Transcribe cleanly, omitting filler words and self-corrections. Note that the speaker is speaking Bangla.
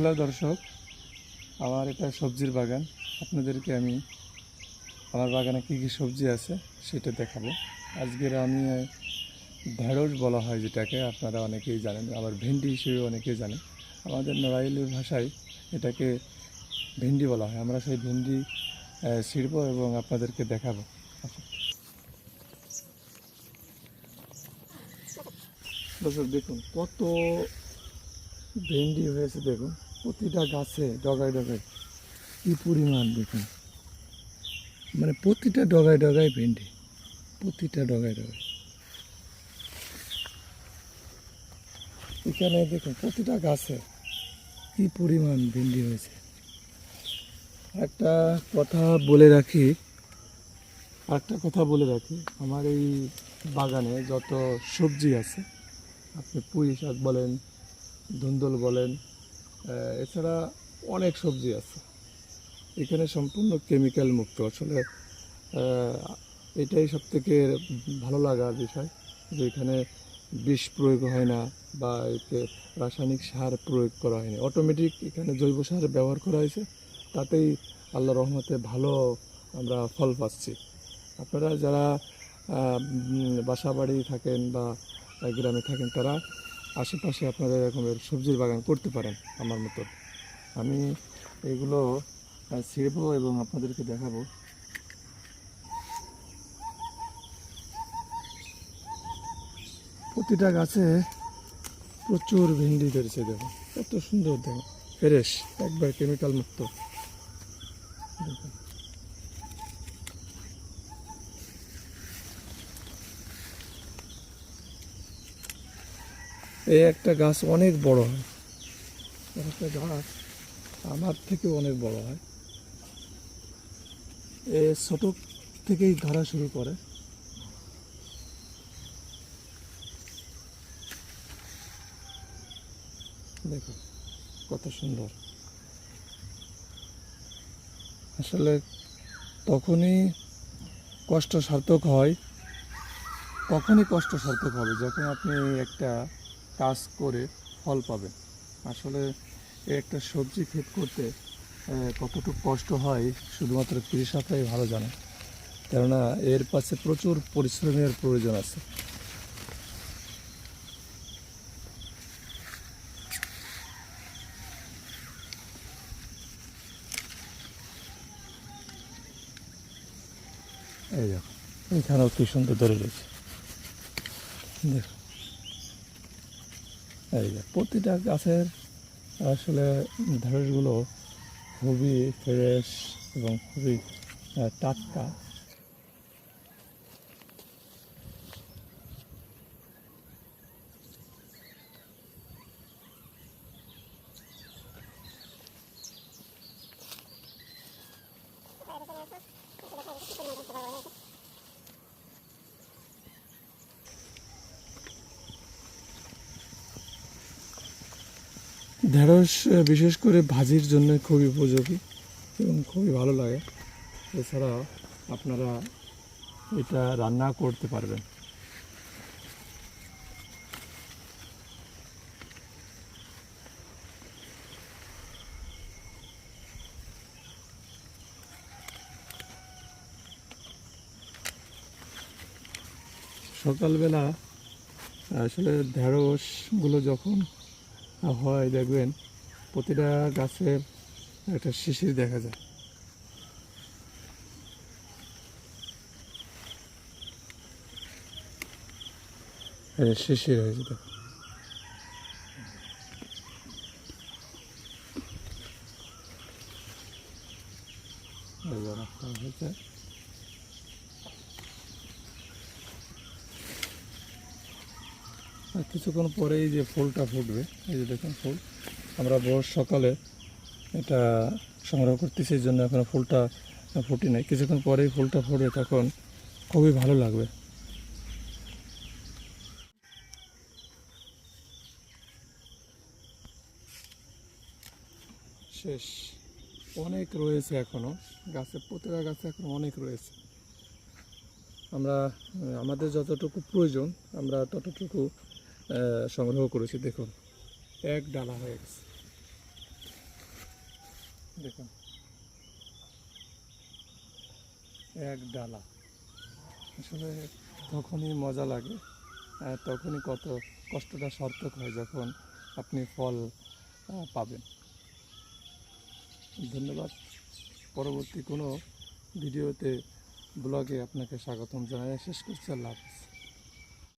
হ্যালো দর্শক, আমার এটা সবজির বাগান। আপনাদেরকে আমি আমার বাগানে কী কী সবজি আছে সেটা দেখাবো। আজকের আমি ঢেঁড়স বলা হয় যেটাকে, আপনারা অনেকেই জানেন, আবার ভেন্ডি হিসেবে অনেকেই জানেন। আমাদের নড়াইলের ভাষায় এটাকে ভেন্ডি বলা হয়। আমরা সেই ভেন্ডি ছিঁড়বো এবং আপনাদেরকে দেখাবো। দর্শক দেখুন কত ভেন্ডি হয়েছে, দেখুন প্রতিটা গাছে ডগায় ডগায় কী পরিমাণ, দেখুন মানে প্রতিটা ডগায় ডগায় ভেন্ডি, প্রতিটা ডগায় ডগায়। এখানে দেখুন প্রতিটা গাছে কি পরিমাণ ভেন্ডি হয়েছে। একটা কথা বলে রাখি, আমার এই বাগানে যত সবজি আছে, আপনি পুঁই শাক বলেন, ধুন্দুল বলেন, এছাড়া অনেক সবজি আছে, এখানে সম্পূর্ণ কেমিক্যাল মুক্ত। আসলে এটাই সবথেকে ভালো লাগার বিষয় যে এখানে বিষ প্রয়োগ হয় না বা এতে রাসায়নিক সার প্রয়োগ করা হয়নি, অটোমেটিক এখানে জৈব সার ব্যবহার করা হয়েছে। তাতেই আল্লাহ রহমতে ভালো আমরা ফল পাচ্ছি। আপনারা যারা বাসা বাড়ি থাকেন বা গ্রামে থাকেন, তারা আশেপাশে আপনারা এরকমের সবজির বাগান করতে পারেন আমার মতো। আমি এগুলো ছিঁড়বো এবং আপনাদেরকে দেখাবো। প্রতিটা গাছে প্রচুর ভেন্ডি ধরেছে, দেখো কত সুন্দর, দেখো ফ্রেশ, একবার কেমিক্যাল মুক্ত। দেখুন এই একটা গাছ অনেক বড় হয়, একটা গাছ আমার থেকে অনেক বড় হয়। এ ছোট থেকেই ধরা শুরু করে। দেখো কত সুন্দর। আসলে তখনই কষ্ট সার্থক হয়, যখন আপনি একটা কাজ করে ফল পাবেন। আসলে একটা সবজি ক্ষেত করতে কতটুকু কষ্ট হয় শুধুমাত্র কৃষকরাই ভালো জানে, কেননা এর পাশে প্রচুর পরিশ্রমের প্রয়োজন আছে। এই দেখো এখানেও কি সুন্দর ধরে রয়েছে, দেখো এই যে প্রতিটা গাছের আসলে ঢেঁড়সগুলো খুবই ফ্রেশ এবং খুবই টাটকা। ঢেঁড়স বিশেষ করে ভাজির জন্য খুবই উপযোগী এবং খুবই ভালো লাগে। এছাড়া আপনারা এটা রান্না করতে পারবেন। সকালবেলা আসলে ঢেঁড়সগুলো যখন হয়, দেখবেন প্রতিটা গাছের একটা শিশির দেখা যায়। শিশির হয়েছে, দেখো হয়েছে। আর কিছুক্ষণ পরেই যে ফুলটা ফুটবে, এই যে দেখুন ফুল, আমরা ভোর সকালে এটা সংগ্রহ করতেছি, এই জন্য এখনো ফুলটা ফুটে নাই। কিছুক্ষণ পরেই ফুলটা ফুটবে, তখন খুবই ভালো লাগবে। শেষ, অনেক রয়েছে এখনো গাছে, প্রতিটা গাছে এখন অনেক রয়েছে। আমরা আমাদের যতটুকু প্রয়োজন আমরা ততটুকু সংগ্রহ করেছি। দেখুন এক ডালা হয়ে গেছে। দেখুন এক ডালা, আসলে তখনই মজা লাগে, তখনই কত কষ্টটা সার্থক হয় যখন আপনি ফল পাবেন। ধন্যবাদ। পরবর্তী কোনো ভিডিওতে ব্লগে আপনাকে স্বাগতম জানাই শেষ করছি। আল্লাহ হাফেজ।